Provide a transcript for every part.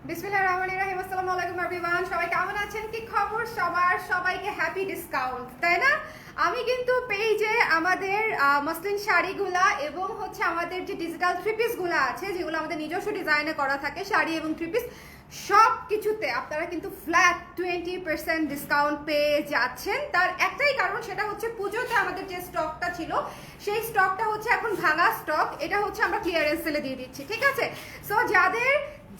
বিসমিল্লাহির রহমানির রহিম। আসসালামু আলাইকুম এভরিওয়ান। সবাই কেমন আছেন? কি খবর সবার? সবাইকে হ্যাপি ডিসকাউন্ট, তাই না? আমি কিন্তু পেজে আমাদের মসলিন শাড়িগুলা এবং হচ্ছে আমাদের যে ডিজিটাল থ্রি পিসগুলো আছে, যেগুলো আমাদের নিজস্ব ডিজাইনে করা থাকে, শাড়ি এবং থ্রি পিস সব কিছুতে আপনারা কিন্তু ফ্ল্যাট 20% ডিসকাউন্ট পেয়ে যাচ্ছেন। তার একটাই কারণ, সেটা হচ্ছে পুজোতে আমাদের যে স্টকটা ছিল সেই স্টকটা হচ্ছে এখন ভাঙা স্টক। এটা হচ্ছে আমরা ক্লিয়ারেন্স সেলে দিয়ে দিচ্ছি, ঠিক আছে? সো যাদের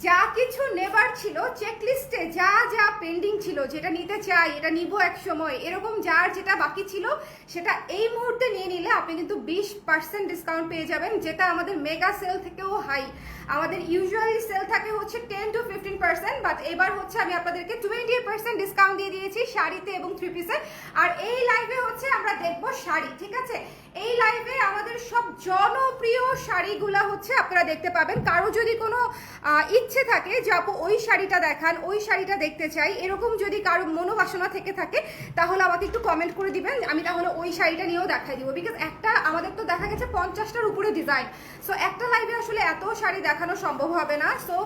যা কিছু নেবার ছিল, চেকলিস্টে যা যা পেন্ডিং ছিল, যেটা নিতে চাই, এটা নিব এক সময়, এরকম যার যেটা বাকি ছিল সেটা এই মুহূর্তে নিয়ে নিলে আপনি কিন্তু 20% ডিসকাউন্ট পেয়ে যাবেন, যেটা আমাদের মেগা সেল থেকেও হাই। আমাদের ইউজুয়ালি সেল থাকে হচ্ছে 10 to 15%, বাট এবার হচ্ছে আমি আপনাদেরকে 20% ডিসকাউন্ট দিয়ে দিয়েছি শাড়িতে এবং থ্রি পিসে। আর এই লাইভে হচ্ছে আমরা দেখবো শাড়ি, ঠিক আছে? এই লাইভে আমাদের সব জনপ্রিয় শাড়িগুলা হচ্ছে আপনারা দেখতে পাবেন। কারো যদি কোনো ইচ্ছে থাকে যে আপু ওই শাড়িটা দেখান, ওই শাড়িটা দেখতে চাই, এরকম যদি কারো মনোবাসনা থেকে থাকে তাহলে আমাকে একটু কমেন্ট করে দিবেন, আমি তাহলে ওই শাড়িটা নিয়েও দেখাই দিব। বিকজ একটা আমাদের তো দেখা গেছে 50টার উপরে ডিজাইন, সো একটা লাইভে আসলে এত শাড়ি দেখানো সম্ভব হবে না। সো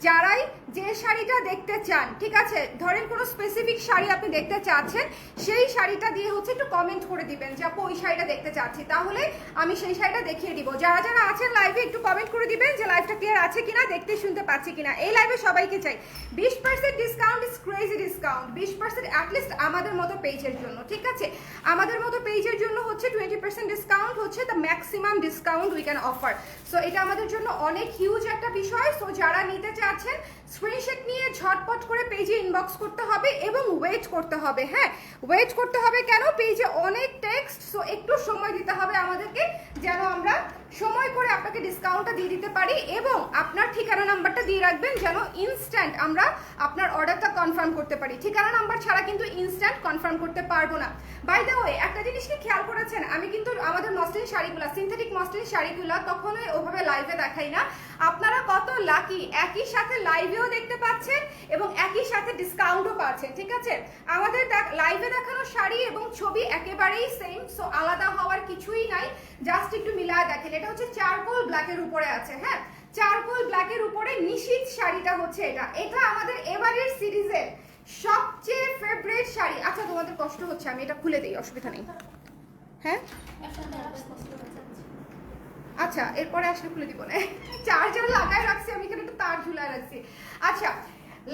যারাই যে শাড়িটা দেখতে চান, ঠিক আছে, ধরেন কোনো স্পেসিফিক শাড়ি আপনি দেখতে চাচ্ছেন, সেই শাড়িটা দিয়ে হচ্ছে একটু কমেন্ট করে দিবেন যে আপু ওই শাড়িটা দেখতে চাচ্ছি, তাহলে আমি সেই শাড়িটা দেখিয়ে দিব। যারা যারা আছেন লাইভে একটু কমেন্ট করে দিবেন যে লাইভটা ক্লিয়ার আছে কিনা, দেখতে শুনতে পাচ্ছি কিনা। এই লাইভে সবাইকে চাই 20% discount. Is crazy discount. 20% at least আমাদের মতো পেজের জন্য, ঠিক আছে? আমাদের মতো পেজের জন্য হচ্ছে 20% ডিসকাউন্ট হচ্ছে the maximum discount we can offer. So এটা আমাদের জন্য অনেক হিউজ একটা বিষয়। সো যারা নিতে চাচ্ছেন স্ক্রিনশট নিয়ে ঝটপট করে পেজে ইনবক্স করতে হবে এবং ওয়েট করতে হবে। হ্যাঁ, ওয়েট করতে হবে কেন? পেজে অনেক টেক্সট, সো একটু সময় দিতে হবে আমাদেরকে, যেন আমরা সময় করে আপনাকে ডিসকাউন্টটা দিয়ে দিতে পারি। এবং আপনার ঠিকানা নাম্বারটা দিয়ে রাখবেন, যেন ইনস্ট্যান্ট আমরা আপনার অর্ডারটা কনফার্ম করতে পারি। ঠিকানা নাম্বার ছাড়া কিন্তু ইনস্ট্যান্ট কনফার্ম করতে পারবো না। বাই দ্য ওয়ে, একটা জিনিস কি খেয়াল করেছেন, আমি কিন্তু আমাদের মসলিন শাড়িগুলো, সিনথেটিক মসলিন শাড়িগুলো কখনোই ওভাবে লাইভে দেখাই না। আপনারা কত লাকি, একই সাথে লাইভেও দেখতে পাচ্ছেন এবং একই সাথে ডিসকাউন্টও পাচ্ছেন, ঠিক আছে? আমাদের লাইভে দেখানো শাড়ি এবং ছবি একেবারেই সেম, সো আলাদা হওয়ার কিছুই নাই। জাস্ট একটু মিলায় দেখেন, এটা হচ্ছে চারকোল ব্ল্যাকের উপরে আছে। হ্যাঁ, চারকোল ব্ল্যাকের উপরে নিশীথ শাড়িটা হচ্ছে এটা। এটা আমাদের এবারের সিরিজের সবচেয়ে ফেভারিট শাড়ি। আচ্ছা, তোমাদের কষ্ট হচ্ছে, আমি এটা খুলে দিই, অসুবিধা নেই। হ্যাঁ, আচ্ছা, এরপরে আসলে খুলে দিব না, চার্জার লাগায় রাখছি আমি, এখানে একটু তার ঝুলায় রাখছি। আচ্ছা,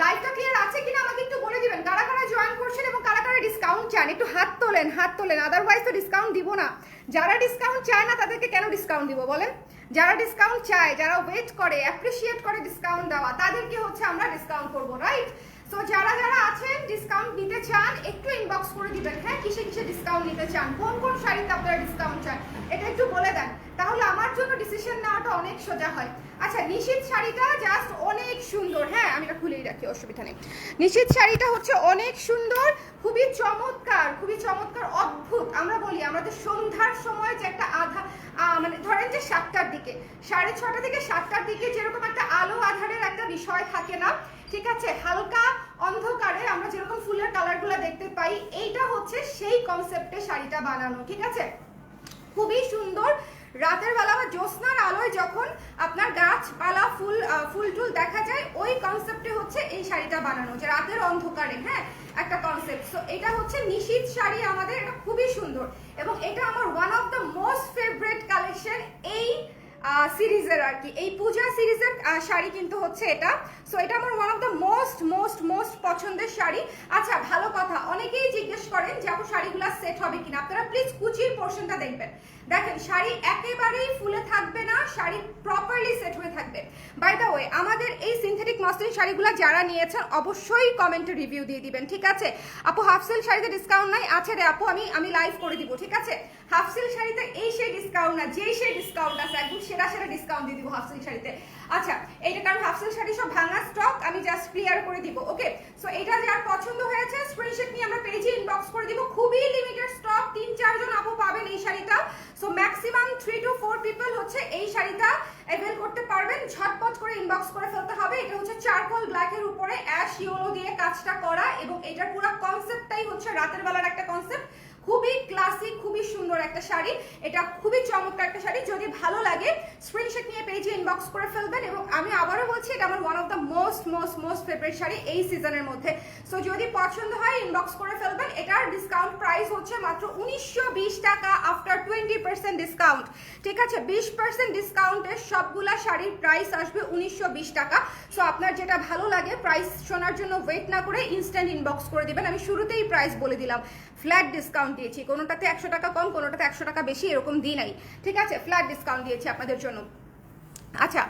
লাইভটা ক্লিয়ার আছে কিনা আমাকে একটু বলে দিবেন। কারা কারা জয়েন করছেন এবং কারা কারা ডিসকাউন্ট চান, একটু হাত তোলেন, হাত তোলেন, আদারওয়াইজ তো ডিসকাউন্ট দিব না। যারা ডিসকাউন্ট চায় না তাদেরকে কেন ডিসকাউন্ট দিব বলেন? যারা ডিসকাউন্ট চায়, যারা ওয়েট করে, অ্যাপ্রিসিয়েট করে ডিসকাউন্ট দেওয়া, তাদেরকে হচ্ছে আমরা ডিসকাউন্ট করবো, রাইট? সো যারা যারা আছেন ডিসকাউন্ট নিতে চান একটু ইনবক্স করে দিবেন। হ্যাঁ, কিসে কিসে ডিসকাউন্ট নিতে চান, কোন কোন শাড়িতে আপনারা ডিসকাউন্ট চান, এটা একটু বলে দেন, তাহলে আমার জন্য ডিসিশন নেওয়াটা অনেক সোজা হয়। আচ্ছা, নিশীথ শাড়িটা জাস্ট অনেক সুন্দর। হ্যাঁ, আমি এটা খুলেই রাখি, অসুবিধা নেই। নিশীথ শাড়িটা হচ্ছে অনেক সুন্দর, খুবই চমৎকার, খুবই চমৎকার, অদ্ভুত। আমরা বলি আমাদের সন্ধ্যার সময় যে একটা আধা, মানে ধরেন যে 7টার দিকে, 6:30 থেকে 7টার দিকে যেরকম একটা আলো আধারের একটা বিষয় থাকে না, ঠিক আছে? হালকা অন্ধকারে আমরা যেরকম ফুলের কালারগুলো দেখতে পাই, এইটা হচ্ছে সেই কনসেপ্টে শাড়িটা বানানো, ঠিক আছে? খুবই সুন্দর। রাতের বেলা বা জ্যোৎস্নার আলোয় যখন আপনার গাছপালা ফুল টুল দেখা যায়, ওই কনসেপ্টে হচ্ছে এই শাড়িটা বানানো, যে রাতের অন্ধকারে, হ্যাঁ, একটা কনসেপ্ট। সো এটা হচ্ছে নিশীথ শাড়ি আমাদের, এটা খুবই সুন্দর এবং এটা আমার one of the most favourite collection এই সিরিজের আর কি। এই পূজা সিরিজের শাড়ি কিন্তু হচ্ছে এটা। সো এটা আমার one of the most most most পছন্দের শাড়ি। আচ্ছা, ভালো কথা, অনেকেই জিজ্ঞেস করেন যে আপু শাড়িগুলো সেট হবে কিনা। আপনারা প্লিজ কুচির পোর্শনটা দেখবেন। দেখেন, শাড়ি একেবারেই ফুলে থাকবে না, শাড়ি প্রপারলি সেট হয়ে থাকবে। বাই দ্য ওয়ে, আমাদের এই সিনথেটিক মসলিন শাড়িগুলো যারা নিয়েছেন অবশ্যই কমেন্টে রিভিউ দিয়ে দিবেন, ঠিক আছে? আপু হাফ সিল্ক শাড়িতে ডিসকাউন্ট নাই? আছে রে আপু, আমি লাইভ করে দিব, ঠিক আছে? হাফ সিল্ক শাড়িতে এই সেই ডিসকাউন্ট না, যেই সেই ডিসকাউন্ট আছে, একদম সেরা সেরা ডিসকাউন্ট দিয়ে দিব হাফ সিল্ক শাড়িতে। আচ্ছা, এইটা কারণ হাফ সিল্ক শাড়ি সব ভাঙা স্টক, আমি জাস্ট ক্লিয়ার করে দিব, ওকে? সো এটা যার পছন্দ হয়েছে স্ক্রিনশট নিয়ে আমরা পেজে ইনবক্স করে দিব। খুবই লিমিটেড স্টক, 3-4 জন আপু পাবেন এই শাড়িটা। সো ম্যাক্সিমাম 3 to 4 পিপল হচ্ছে এই শাড়িটা অ্যাভেল করতে পারবেন। ঝটপট করে ইনবক্স করে ফেলতে হবে। এটা হচ্ছে চারকোল ব্ল্যাকের উপরে অ্যাশ ইয়েলো দিয়ে কাজটা করা এবং এটার পুরো কনসেপ্টটাই হচ্ছে রাতের বেলার একটা কনসেপ্ট। খুবই ক্লাসিক, খুবই সুন্দর একটা শাড়ি, এটা খুবই চমৎকার একটা শাড়ি। যদি ভালো লাগে স্ক্রিনশট নিয়ে পেজে ইনবক্স করে ফেলবেন। এবং আমি আবারও বলছি, এটা আমার one of the most favourite sari এই সিজনের মধ্যে। সো যদি পছন্দ হয় ইনবক্স করে ফেলবেন। এটার ডিসকাউন্ট প্রাইস হচ্ছে মাত্র 1920 টাকা আফটার 20% ডিসকাউন্ট। ঠিক আছে, 20% ডিসকাউন্টে সবগুলা শাড়ির প্রাইস আসবে 1920 টাকা। সো আপনার যেটা ভালো লাগে প্রাইস শোনার জন্য ওয়েট না করে ইনস্ট্যান্ট ইনবক্স করে দিবেন। আমি শুরুতেই প্রাইস বলে দিলাম, ফ্ল্যাট ডিসকাউন্ট দিয়েছি, কোনোটাতে 100 টাকা কম, কোনোটাতে 100 টাকা বেশি, এরকম দিই নাই। ঠিক আছে, ফ্ল্যাট ডিসকাউন্ট দিয়েছি আপনাদের জন্য। আচ্ছা,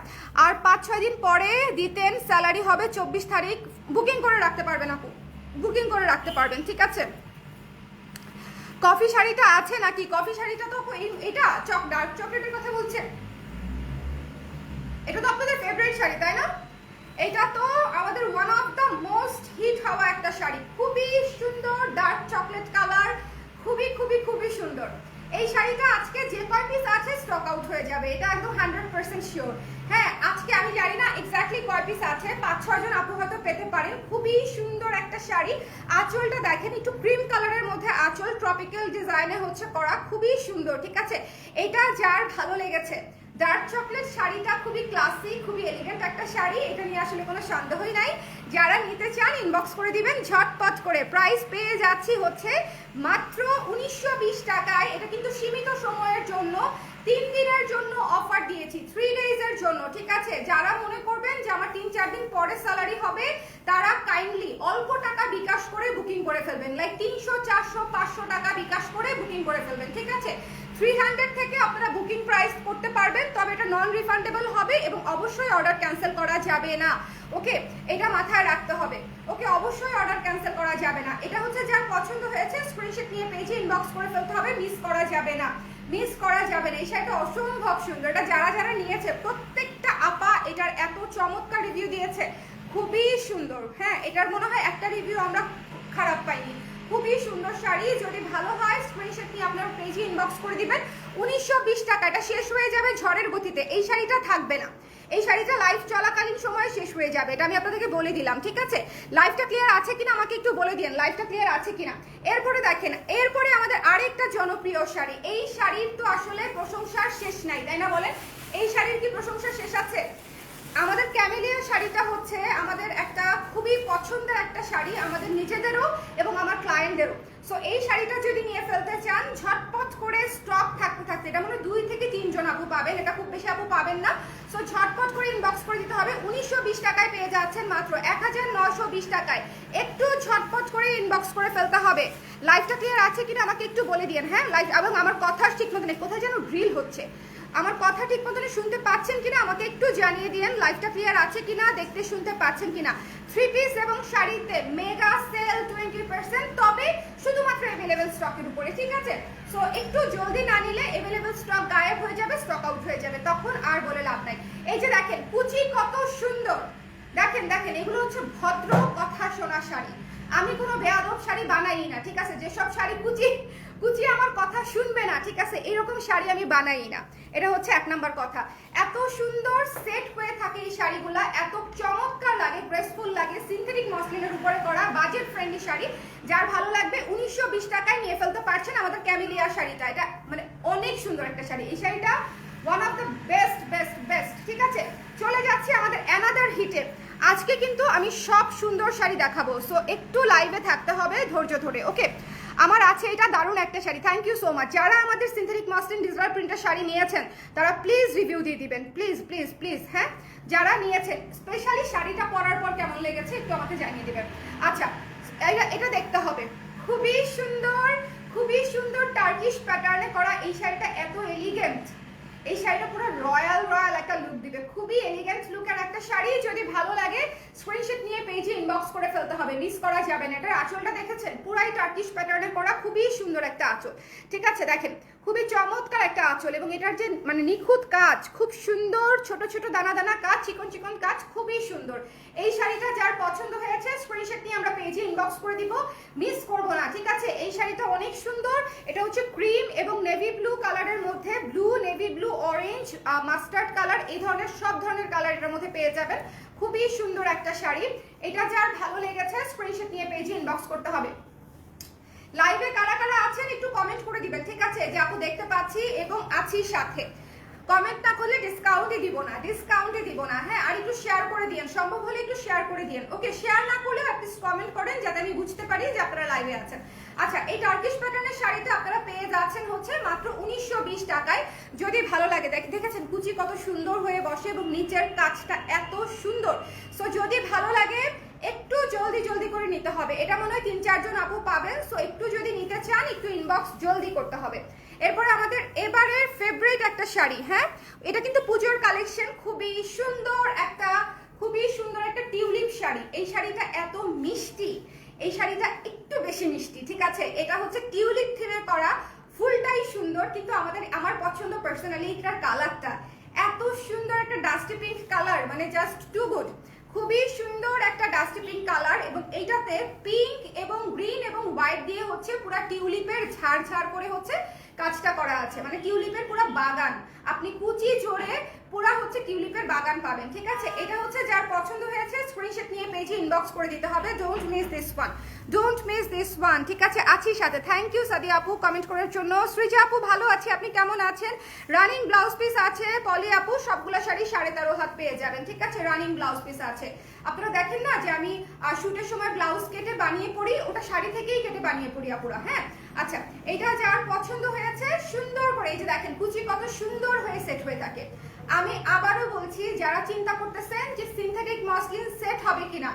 আর 5-6 দিন পরে দিতেন, স্যালারি হবে 24 তারিখ। বুকিং করে রাখতে পারবেন আপু, বুকিং করে রাখতে পারবেন। ঠিক আছে, কফি শাড়িটা আছে নাকি? কফি শাড়িটা তো এটা ডার্ক চকলেটের কথা বলছে, এটা তো আপনাদের ফেভারিট শাড়ি তাই না? এটা তো আমাদের one of the most hit হওয়া একটা শাড়ি, খুবই সুন্দর ডার্ক চকলেট কালার, খুবই খুবই খুবই সুন্দর। এই শাড়িটা আজকে যে কয় পিস আছে স্টক আউট হয়ে যাবে, এটা একদম 100% শিওর। হ্যাঁ, আজকে আমি জানি না এক্স্যাক্টলি কয় পিস আছে, 5-6 জন আপু হয়তো পেতে পারেন। খুবই সুন্দর একটা শাড়ি। আঁচলটা দেখেন, একটু ক্রিম কালারের মধ্যে আঁচল, ট্রপিক্যাল ডিজাইনে হচ্ছে করা, খুবই সুন্দর। ঠিক আছে, এটা যার ভালো লেগেছে, ডার্ক চকলেট শাড়িটা খুবই ক্লাসি, খুবই এলিগেন্ট একটা শাড়ি, এটা নিয়ে আসলে কোনো সন্দেহই নাই। যারা নিতে চান ইনবক্স করে দিবেন ঝটপট করে। প্রাইস পেয়ে যাচ্ছি হচ্ছে মাত্র 1920 টাকায়। এটা কিন্তু সীমিত সময়ের জন্য, 3 দিনের জন্য অফার দিয়েছি, 3 ডেজের জন্য। ঠিক আছে, যারা মনে করবেন যে আমার 3-4 দিন পরে স্যালারি হবে, তারা কাইন্ডলি অল্প টাকা বিকাশ করে বুকিং করে ফেলবেন। লাইক 300, 400, 500 টাকা বিকাশ করে বুকিং করে ফেলবেন। ঠিক আছে, 300 থেকে আপনারা বুকিং প্রাইস করতে পারবেন, তবে এটা নন রিফান্ডেবল হবে এবং অবশ্যই অর্ডার ক্যান্সেল করা যাবে না। ওকে, এটা মাথায় রাখতে হবে। ওকে, অবশ্যই অর্ডার ক্যান্সেল করা যাবে না। এটা হচ্ছে যার পছন্দ হয়েছে স্ক্রিনশট নিয়ে পেজে ইনবক্স করে ফেলতে হবে, মিস করা যাবে না, মিস করা যাবে না। এই শাড়িটা অসম্ভব সুন্দর। এটা যারা যারা নিয়েছে প্রত্যেকটা আপা এটার এত চমৎকার রিভিউ দিয়েছে, খুবই সুন্দর। হ্যাঁ, এটার মনে হয় একটা রিভিউ আমরা খারাপ পাইনি। খুবই সুন্দর শাড়ি, যদি ভালো হয় স্ক্রিনশট নিয়ে আপনার পেজে ইনবক্স করে দিবেন। 1920 টাকা, এটা শেষ হয়ে যাবে ঝড়ের গতিতে, এই শাড়িটা থাকবে না। এই শাড়িটা লাইভ চলাকালীন সময়ে শেষ হয়ে যাবে, এটা আমি আপনাদেরকে বলে দিলাম। ঠিক আছে, লাইভটা ক্লিয়ার আছে কিনা আমাকে একটু বলে দিন, লাইভটা ক্লিয়ার আছে কিনা। এরপরে দেখেন, এরপরে আমাদের আরেকটা জনপ্রিয় শাড়ি। এই শাড়ির তো আসলে প্রশংসার শেষ নাই, তাই না বলেন? এই শাড়ির কি প্রশংসার শেষ আছে? আমাদের ক্যামেলিয়া শাড়িটা হচ্ছে আমাদের একটা খুবই পছন্দের একটা শাড়ি, আমাদের নিজেদেরও এবং আমার ক্লায়েন্টদেরও। সো এই শাড়িটা যদি নিয়ে ফেলতে চান, ঝটপট করে স্টক থাকতে থাকতে, এটা মনে 2 থেকে 3 জন আপু পাবেন, এটা খুব বেশি আপু পাবেন না। সো ঝটপট করে ইনবক্স করে দিতে হবে। 1920 টাকায় পেয়ে যাচ্ছেন মাত্র 1920 টাকায়। একটু ঝটপট করে ইনবক্স করে ফেলতে হবে। লাইভটা ক্লিয়ার আছে কিনা আমাকে একটু বলে দিন। হ্যাঁ, লাইভ এবং আমার কথা ঠিক মতো নেই, কোথায় যেন ড্রিল হচ্ছে, আমার কথা ঠিক মতন শুনতে পাচ্ছেন কিনা আমাকে একটু জানিয়ে দিন। লাইভটা ক্লিয়ার আছে কিনা, দেখতে শুনতে পাচ্ছেন কিনা। 3 পিস এবং শাড়িতে মেগা সেল 20%, তবে শুধুমাত্র অ্যাভেলেবেল স্টকের উপরে। ঠিক আছে, সো একটু জলদি না নিলে অ্যাভেলেবেল স্টক গায়েব হয়ে যাবে, স্টক আউট হয়ে যাবে, তখন আর বলে লাভ নাই। এই যে দেখেন কুচি কত সুন্দর, দেখেন দেখেন, এগুলো হচ্ছে ভদ্র কথা শোনা শাড়ি। আমি কোনো বেয়াদব শাড়ি বানাই না। ঠিক আছে, যেসব শাড়ি কুচি কুচি আমার কথা শুনবে না, ঠিক আছে, এরকম শাড়ি আমি বানাই না। এটা হচ্ছে 1 নাম্বার কথা। এত সুন্দর সেট হয়ে থাকে এই শাড়িগুলা, এত চমৎকার লাগে, গ্রেসফুল লাগে, সিনথেটিক মসলিনের উপরে করা, বাজেট ফ্রেন্ডলি শাড়ি। যার ভালো লাগবে 1920 টাকায় নিয়ে ফেলতে পারছেন আমাদের ক্যামেলিয়া শাড়িটা। এটা মানে অনেক সুন্দর একটা শাড়ি, এই শাড়িটা one of the best best best. ঠিক আছে, চলে যাচ্ছি আমাদের অ্যানাদার হিটে। আজকে কিন্তু আমি সব সুন্দর শাড়ি দেখাবো, সো একটু লাইভে থাকতে হবে ধৈর্য ধরে। ওকে, আমার আছে এটা দারুণ একটা sari. Thank you so much. যারা আমাদের সিনথেটিক মসলিন ডিজিটাল প্রিন্টের শাড়ি নিয়েছেন তারা প্লিজ রিভিউ দিয়ে দিবেন, প্লিজ প্লিজ প্লিজ। হ্যাঁ, যারা নিয়েছেন স্পেশালি শাড়িটা পরার পর কেমন লেগেছে একটু আমাকে জানিয়ে দিবেন। আচ্ছা, এটা দেখতে হবে, খুবই সুন্দর, খুবই সুন্দর টার্কিশ প্যাটার্নে করা এই শাড়িটা, এত এলিগেন্ট। এই শাড়িটা পুরো রয়্যাল রয়্যাল একটা লুক দিবে, খুবই এলিগেন্ট লুকের একটা শাড়ি। যদি ভালো লাগে স্ক্রিনশট নিয়ে পেজে ইনবক্স করে ফেলতে হবে, মিস করা যাবে না। এটার আঁচলটা দেখেছেন, পুরাই টার্কিশ প্যাটার্নে করা, খুবই সুন্দর একটা আঁচল। ঠিক আছে, দেখেন খুবই চমৎকার একটা আঁচল, এবং এটার যে মানে নিখুঁত কাজ, খুব সুন্দর ছোট ছোট দানা দানা কাজ, চিকন চিকন কাজ, খুবই সুন্দর। এই শাড়িটা যার পছন্দ হয়েছে স্ক্রিনশট নিয়ে আমরা পেজে ইনবক্স করে দিব, মিস করবো না। ঠিক আছে, এই শাড়িটা অনেক সুন্দর। এটা হচ্ছে ক্রিম এবং নেভি ব্লু কালারের মধ্যে, blue, navy blue, orange, mustard colour, এই ধরনের সব ধরনের কালার এটার মধ্যে পেয়ে যাবেন। খুবই সুন্দর একটা শাড়ি। এটা যার ভালো লেগেছে স্ক্রিনশট নিয়ে পেজে ইনবক্স করতে হবে। লাইভে কারা কারা আছেন একটু কমেন্ট করে দিবেন। ঠিক আছে, যে আপু দেখতে পাচ্ছি এবং আছি সাথে, কমেন্ট না করলে ডিসকাউন্টই দিব দিব না, ডিসকাউন্টে দিব না। হ্যাঁ, আর একটু শেয়ার করে দিয়েন, সম্ভব হলে একটু শেয়ার করে দিয়েন। ওকে, শেয়ার না করলে অ্যাটলিস্ট কমেন্ট করেন যাতে আমি বুঝতে পারি যে আপনারা লাইভে আছেন। আচ্ছা, এই টার্কিশ প্যাটার্নের শাড়িটা আপনারা পেয়ে যাচ্ছেন হচ্ছে মাত্র 1920 টাকায়। যদি ভালো লাগে, দেখেছেন কুচি কত সুন্দর হয়ে বসে এবং নিচের কাজটা এত সুন্দর। সো যদি ভালো লাগে একটু জলদি করে নিতে হবে। এটা মনে হয় 3-4 জন আপু পাবেন। সো একটু যদি নিতে চান একটু ইনবক্স জলদি করতে হবে। এরপরে আমাদের এবারের ফেভারিট একটা শাড়ি। হ্যাঁ, এটা কিন্তু পুজোর কালেকশন, খুবই সুন্দর একটা টিউলিপ শাড়ি। এই শাড়িটা এত মিষ্টি, এই শাড়িটা একটু বেশি মিষ্টি, ঠিক আছে। এটা হচ্ছে টিউলিপ থিমে করা, ফুলটাই সুন্দর, কিন্তু আমার পছন্দ পার্সোনালি এটার কালারটা এত সুন্দর, একটা ডাস্টি পিঙ্ক কালার, মানে জাস্ট টু গুড। খুবই সুন্দর একটা ডাস্টি পিঙ্ক কালার, এবং এইটাতে পিঙ্ক এবং গ্রিন এবং হোয়াইট দিয়ে হচ্ছে পুরা টিউলিপের ঝাড় করে হচ্ছে কাজটা করা আছে, মানে টিউলিপের পুরো বাগান, আপনি কুচি জোরে পুরা হচ্ছে টিউলিপের বাগান পাবেন, ঠিক আছে। এটা হচ্ছে যার পছন্দ হয়েছে স্ক্রিনশট নিয়ে পেজে ইনবক্স করে দিতে হবে। ডোন্ট মিস দিস ওয়ান, ঠিক আছে। আছি সাথে, থ্যাংক ইউ সাদিয়া আপু কমেন্ট করার জন্য। সৃজা আপু ভালো আছি, আপনি কেমন আছেন? রানিং ব্লাউজ পিস আছে পলি আপু, সবগুলো শাড়ি 13.5 হাত পেয়ে যাবেন, ঠিক আছে। রানিং ব্লাউজ পিস আছে। আপনারা দেখেন না যে আমি শুটের সময় ব্লাউজ কেটে বানিয়ে পড়ি, ওটা শাড়ি থেকেই কেটে বানিয়ে পড়ি আপুরা। হ্যাঁ, আচ্ছা, এটা যার পছন্দ হয়েছে সুন্দর করে, এই যে দেখেন কুচি কত সুন্দর হয়ে সেট হয়ে থাকে। আমি আবারও বলছি, যারা চিন্তা করতেছেন যে সিনথেটিক মসলিন সেট হবে কিনা,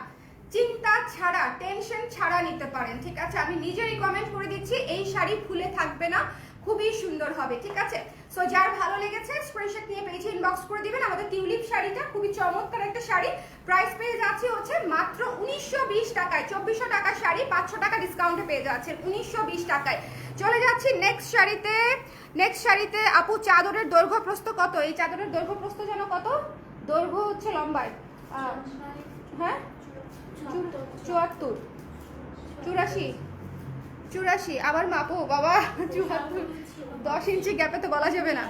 চিন্তা ছাড়া, টেনশন ছাড়া নিতে পারেন, ঠিক আছে। আমি নিজেই কমেন্ট করে দিচ্ছি, এই শাড়ি ফুলে থাকবে না, খুবই সুন্দর হবে, ঠিক আছে। সো যার ভালো লেগেছে স্ক্রিনশট নিয়ে পেজে ইনবক্স করে দিবেন। আমাদের টিউলিপ শাড়িটা খুবই চমৎকার একটা শাড়ি, প্রাইস পেয়ে যাচ্ছে হচ্ছে মাত্র 1920 টাকায়। 2400 টাকার শাড়ি 500 টাকা ডিসকাউন্টে পেয়ে যাচ্ছেন 1920 টাকায়। চলে যাচ্ছি নেক্সট শাড়িতে। আপু চাদরের দৈর্ঘ্য প্রস্থ কত? এই চাদরের দৈর্ঘ্য প্রস্থ যেন কত? দৈর্ঘ্য হচ্ছে লম্বায়, হ্যাঁ 74, 84, আবার মাপো বাবা, 74, 10 ইঞ্চি গ্যাপে তো বলা যাবে না,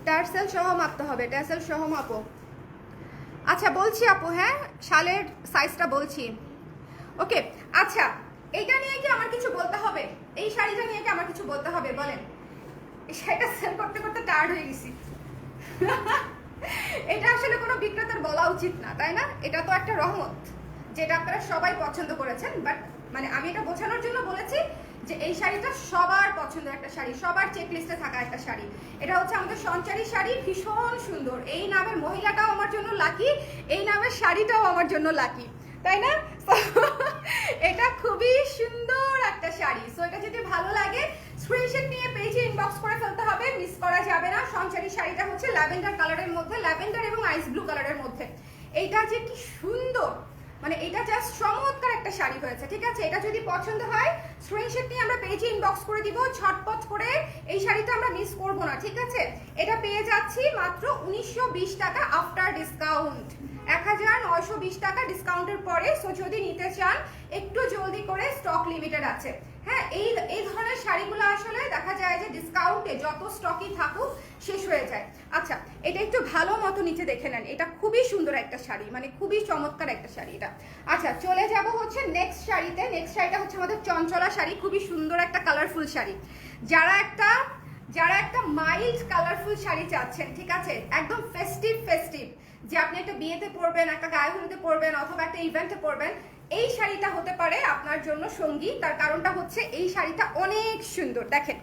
টার্সেল সহ মাপতে হবে, টার্সেল সহ মাপো। আচ্ছা বলছি আপু, হ্যাঁ শালের সাইজটা বলছি। ওকে, আচ্ছা, এইটা নিয়ে কি আমার কিছু বলতে হবে? এই শাড়িটা নিয়ে কি আমার কিছু বলতে হবে বলেন? এই শাড়িটা সেল করতে টায়ার্ড হয়ে গেছি। এটা আসলে কোনো বিক্রেতার বলা উচিত না, তাই না? এটা তো একটা রহমত, যেটা আপনারা সবাই পছন্দ করেছেন, বাট মানে আমি এটা বোঝানোর জন্য বলেছি যে এই শাড়িটা সবার পছন্দের একটা শাড়ি, সবার চেকলিস্টে থাকা একটা শাড়ি। এটা হচ্ছে আমাদের সঞ্চারী শাড়ি, ভীষণ সুন্দর। এই নামের মহিলাটাও আমার জন্য লাকি, এই নামের শাড়িটাও আমার জন্য লাকি, তাই না? এটা খুবই সুন্দর একটা শাড়ি। সো এটা যদি ভালো লাগে স্ক্রিনশট নিয়ে পেজে ইনবক্স করে ফেলতে হবে, মিস করা যাবে না। সঞ্চারী শাড়িটা হচ্ছে ল্যাভেন্ডার কালারের মধ্যে, ল্যাভেন্ডার এবং আইস ব্লু কালারের মধ্যে। এইটা যে কি সুন্দর, মানে এটা জাস্ট চমৎকার একটা শাড়ি হয়েছে, ঠিক আছে। এটা যদি পছন্দ হয় স্ক্রিনশট নিয়ে আমরা পেজে ইনবক্স করে দিব, ঝটপট করে। এই শাড়িটা আমরা মিস করব না, ঠিক আছে। এটা পেয়ে যাচ্ছি মাত্র 1920 টাকা আফটার ডিসকাউন্ট, 1920 টাকা ডিসকাউন্টের পরে। সো যদি নিতে চান একটু জলদি করে, স্টক লিমিটেড আছে। হ্যাঁ, এই ধরনের শাড়িগুলো আসলে দেখা যায় যে ডিসকাউন্টে যত স্টকই থাকুক শেষ হয়ে যায়। আচ্ছা, এটা একটু ভালো মতো নিচে দেখে নেন, এটা খুবই সুন্দর একটা শাড়ি, মানে খুবই চমৎকার একটা শাড়ি এটা। আচ্ছা, চলে যাব হচ্ছে নেক্সট শাড়িতে। নেক্সট শাড়িটা হচ্ছে আমাদের চঞ্চলা শাড়ি, খুবই সুন্দর একটা কালারফুল শাড়ি। যারা একটা মাইল্ড কালারফুল শাড়ি চাচ্ছেন, ঠিক আছে, একদম ফেস্টিভ, যে আপনি একটা বিয়েতে পরবেন, একটা গায়ে হলুদে পরবেন, অথবা একটা ইভেন্টে পরবেন, এই শাড়িটা হতে পারে আপনার জন্য সঙ্গী। তার কারণটা হচ্ছে এই শাড়িটা অনেক সুন্দর। দেখেন,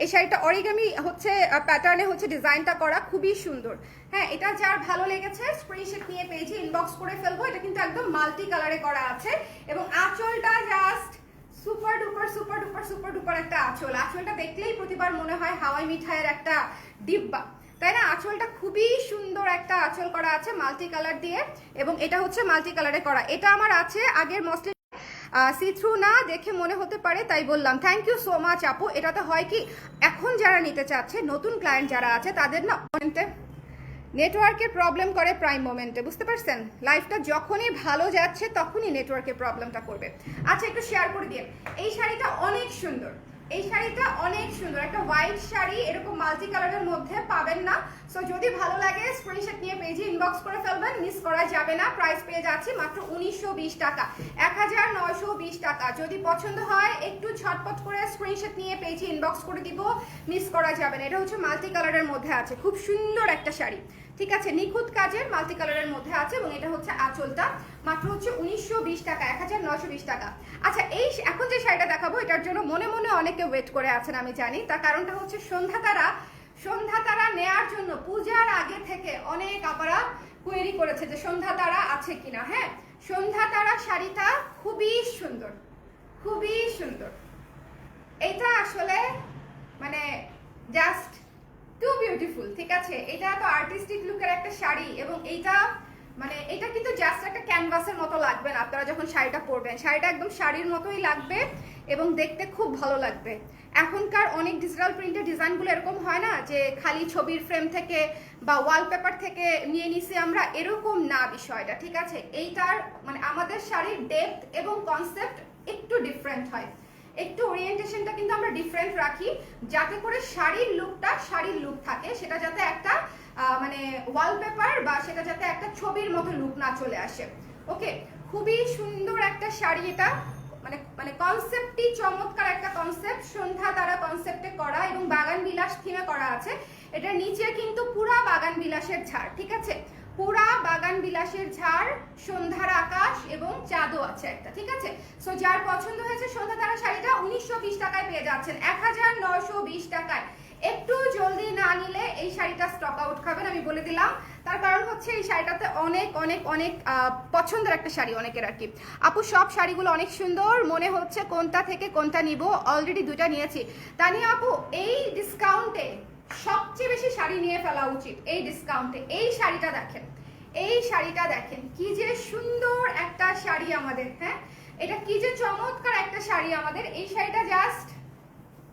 এই শাড়িটা অরিগামি হচ্ছে প্যাটার্নে হচ্ছে ডিজাইনটা করা, খুবই সুন্দর। হ্যাঁ, এটা যার ভালো লেগেছে স্ক্রিনশট নিয়ে পেজে ইনবক্স করে ফেলবো। এটা কিন্তু একদম মাল্টি কালারে করা আছে, এবং আঁচলটা জাস্ট সুপার ডুপার একটা আঁচল। আঁচলটা দেখলেই প্রতিবার মনে হয় হাওয়াই মিঠাইয়ের একটা ডিব্বা, তাই না? আঁচলটা খুবই সুন্দর একটা আঁচল করা আছে মাল্টি কালার দিয়ে, এবং এটা হচ্ছে মাল্টি কালারে করা। এটা আমার আছে আগের মসলিন, সি থ্রু না দেখে মনে হতে পারে, তাই বললাম। থ্যাংক ইউ সো মাচ আপু। এটাতে হয় কি, এখন যারা নিতে চাচ্ছে, নতুন ক্লায়েন্ট যারা আছে, তাদের না নেটওয়ার্কের প্রবলেম করে প্রাইম মোমেন্টে, বুঝতে পারছেন? লাইফটা যখনই ভালো যাচ্ছে তখনই নেটওয়ার্কের প্রবলেমটা করবে। আচ্ছা, একটু শেয়ার করে দিন। এই শাড়িটা অনেক সুন্দর, একটা হোয়াইট শাড়ি এরকম মাল্টি কালারের মধ্যে পাবেন না। সো যদি ভালো লাগে স্ক্রিনশট নিয়ে পেজে ইনবক্স করে ফেলবেন, মিস করা যাবে না। প্রাইস পেয়ে যাচ্ছি মাত্র 1920 টাকা, 1920 টাকা। যদি পছন্দ হয় একটু ঝটপট করে স্ক্রিনশট নিয়ে পেজে ইনবক্স করে দিব, মিস করা যাবে না। এটা হচ্ছে মাল্টি কালারের মধ্যে আছে, খুব সুন্দর একটা শাড়ি, ঠিক আছে, নিখুঁত কাজের মাল্টি কালারের মধ্যে আছে এবং এটা হচ্ছে আঁচলটা, মাত্র হচ্ছে 1920 টাকা, 1920 টাকা। আচ্ছা, এই এখন যে শাড়িটা দেখাবো এটার জন্য মনে মনে অনেকে ওয়েট করে আছেন আমি জানি, তার কারণটা হচ্ছে সন্ধ্যা তারা নেয়ার জন্য পূজার আগে থেকে অনেক আপনারা কোয়েরি করেছে যে সন্ধ্যা তারা আছে কিনা। হ্যাঁ, সন্ধ্যা তারা শাড়িটা খুবই সুন্দর, খুবই সুন্দর। এটা আসলে মানে জাস্ট টু বিউটিফুল, ঠিক আছে। এটা তো আর্টিস্টিক লুকের একটা শাড়ি এবং এইটা মানে এটা কিন্তু জাস্ট একটা ক্যানভাসের মতো লাগবে না আপনারা যখন শাড়িটা পরবেন, শাড়িটা একদম শাড়ির মতোই লাগবে এবং দেখতে খুব ভালো লাগবে। এখনকার অনেক ডিজিটাল প্রিন্টের ডিজাইনগুলো এরকম হয় না যে খালি ছবির ফ্রেম থেকে বা ওয়ালপেপার থেকে নিয়ে নিছি আমরা, এরকম না বিষয়টা, ঠিক আছে। এইটার মানে আমাদের শাড়ির ডেপথ এবং কনসেপ্ট একটু ডিফারেন্ট হয়, একটু ওরিয়েন্টেশনটা কিন্তু আমরা ডিফারেন্ট রাখি, যাতে করে শাড়ির লুকটা শাড়ির লুক থাকে, সেটা যাতে একটা মানে ওয়ালপেপার বা সেটা যাতে একটা ছবির মতো লুক না চলে আসে। ওকে, খুবই সুন্দর একটা শাড়ি এটা, মানে কনসেপ্টই চমৎকার একটা কনসেপ্ট, সন্ধ্যা তারা কনসেপ্টে করা এবং বাগান বিলাস থিমে করা আছে। এটা নিচে কিন্তু পুরা বাগান বিলাসের ঝাড়, ঠিক আছে, পুরা বাগান বিলাসের ঝাড়, সন্ধ্যার আকাশ এবং চাঁদও আছে একটা, ঠিক আছে। সো যার পছন্দ হয়েছে সন্ধ্যা তারা শাড়িটা 1920 টাকায় পেয়ে যাচ্ছেন, 1920 টাকায়। একটু জলদি না নিলে এই শাড়িটা স্টক আউট খাবেন, আমি বলে দিলাম। তার কারণ হচ্ছে এই শাড়িটাতে অনেক অনেক অনেক পছন্দের একটা শাড়ি অনেকের আর কি। আপু সব শাড়িগুলো অনেক সুন্দর, মনে হচ্ছে কোনটা থেকে কোনটা নিব, অলরেডি দুটা নিয়েছি। তানিয়া আপু, এই ডিসকাউন্টে সবচেয়ে বেশি শাড়ি নিয়ে ফেলা উচিত এই ডিসকাউন্টে। এই শাড়িটা দেখেন, এই শাড়িটা দেখেন, কি যে সুন্দর একটা শাড়ি আমাদের। হ্যাঁ, এটা কি যে চমৎকার একটা শাড়ি আমাদের। এই শাড়িটা জাস্ট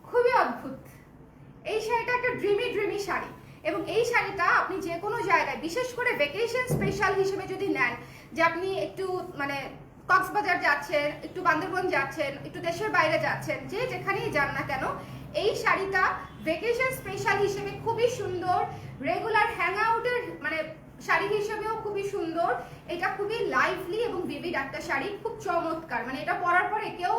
খুবই অদ্ভুত, এই শাড়িটা একটা ড্রিমি শাড়ি এবং এই শাড়িটা আপনি যে কোনো জায়গায়, বিশেষ করে ভ্যাকেশন স্পেশাল হিসেবে যদি নেন, যে আপনি একটু মানে কক্সবাজার যাচ্ছেন, একটু বান্দরবন যাচ্ছেন, একটু দেশের বাইরে যাচ্ছেন, যে যেখানেই যান না কেন, এই শাড়িটা ভ্যাকেশন স্পেশাল হিসেবে খুবই সুন্দর, রেগুলার হ্যাং আউটের মানে শাড়ি হিসেবেও খুবই সুন্দর। এটা খুবই লাইভলি এবং ভিভিড একটা শাড়ি, খুব চমৎকার। মানে এটা পরার পরে কেউ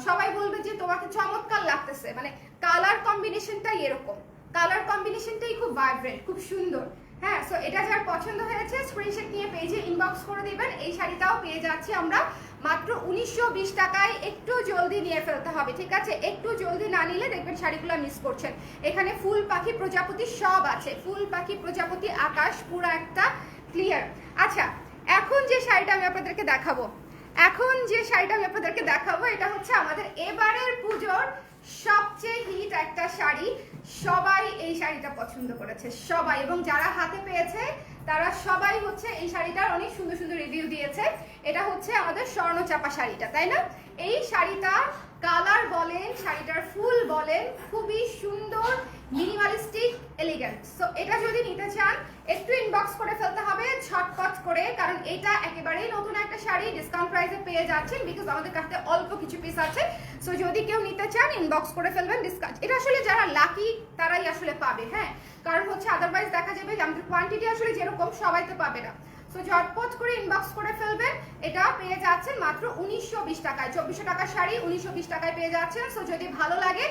সবাই বলবে যে তোমাকে চমৎকার লাগতেছে, মানে কালার কম্বিনেশনটাই এরকম, কালার কম্বিনেশনটাই খুব ভাইব্রেন্ট, খুব সুন্দর। হ্যাঁ, সো এটা যার পছন্দ হয়েছে স্ক্রিনশট নিয়ে পেজে ইনবক্স করে দিবেন। এই শাড়িটাও পেয়ে যাচ্ছি আমরা মাত্র 1920 টাকায়। একটু জলদি নিয়ে ফেলতে হবে, ঠিক আছে, একটু জলদি না নিলে দেখবেন শাড়িগুলো মিস করছেন। এখানে ফুল পাখি প্রজাপতি সব আছে, ফুল পাখি প্রজাপতি আকাশ পুরো একটা ক্লিয়ার। আচ্ছা, এখন যে শাড়িটা আমি আপনাদেরকে দেখাবো, এটা হচ্ছে আমাদের এবারের পুজোর সবচেয়ে হিট একটা শাড়ি। সবাই এই শাড়িটা পছন্দ করেছে, সবাই, এবং যারা হাতে পেয়েছে তারা সবাই হচ্ছে এই শাড়িটার অনেক সুন্দর সুন্দর রিভিউ দিয়েছে। এটা হচ্ছে আমাদের স্বর্ণচাপা শাড়িটা, তাই না? এই শাড়িটা কালার বলেন, শাড়িটার ফুল বলেন, খুবই সুন্দর, মিনিমালিস্টিক, এলিগেন্ট। সো এটা যদি নিতে চান একটু ইনবক্স করে ফেলতে হবে ঝটপট করে, কারণ এটা একেবারেই নতুন একটা শাড়ি, ডিসকাউন্ট প্রাইসে পেয়ে যাচ্ছেন, বিকজ আমাদের কাছে অল্প কিছু পিস আছে। সো যদি কেউ নিতে চান ইনবক্স করে ফেলবেন, ডিসকাউন্ট। এটা আসলে যারা লাকি তারাই আসলে পাবে, হ্যাঁ, কারণ হচ্ছে আদারওয়াইজ দেখা যাবে যে আমাদের কোয়ান্টিটি আসলে যেরকম সবাই তো পাবে না। সো ঝটপট করে ইনবক্স করে ফেলবেন। এটা পেয়ে যাচ্ছেন মাত্র 1920 টাকায়, 2400 টাকার শাড়ি 1920 টাকায় পেয়ে যাচ্ছেন। সো যদি ভালো লাগে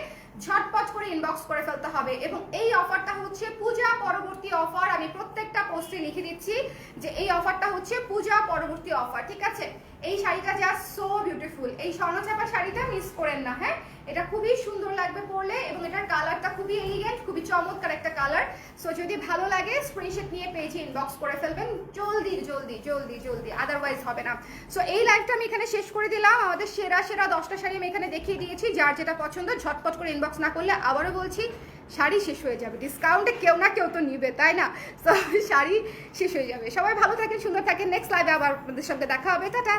ঝটপট করে ইনবক্স করে ফেলতে হবে। এবং এই অফারটা হচ্ছে পূজা পরবর্তী অফার, আমি প্রত্যেকটা পোস্টে লিখে দিচ্ছি যে এই অফারটা হচ্ছে পূজা পরবর্তী অফার, ঠিক আছে। এই শাড়িটা জাস্ট সো বিউটিফুল, এই স্বর্ণচাপা শাড়িটা মিস করেন না। হ্যাঁ, এটা খুবই সুন্দর লাগবে পরলে এবং এটার কালারটা খুবই এলিগেন্ট, খুবই চমৎকার একটা কালার। সো যদি ভালো লাগে স্ক্রিনশট নিয়ে পেজে ইনবক্স করে ফেলবেন জলদি জলদি জলদি জলদি, আদারওয়াইজ হবে না। সো এই লাইভটা আমি এখানে শেষ করে দিলাম। আমাদের সেরা 10টা শাড়ি আমি এখানে দেখিয়ে দিয়েছি, যার যেটা পছন্দ ঝটপট করে ইনবক্স না করলে আবারও বলছি শাড়ি শেষ হয়ে যাবে। ডিসকাউন্টে কেউ না কেউ তো নিবে, তাই না? সো শাড়ি শেষ হয়ে যাবে। সবাই ভালো থাকেন, সুন্দর থাকেন। নেক্সট লাইভে আবার আপনাদের সঙ্গে দেখা হবে। টাটা।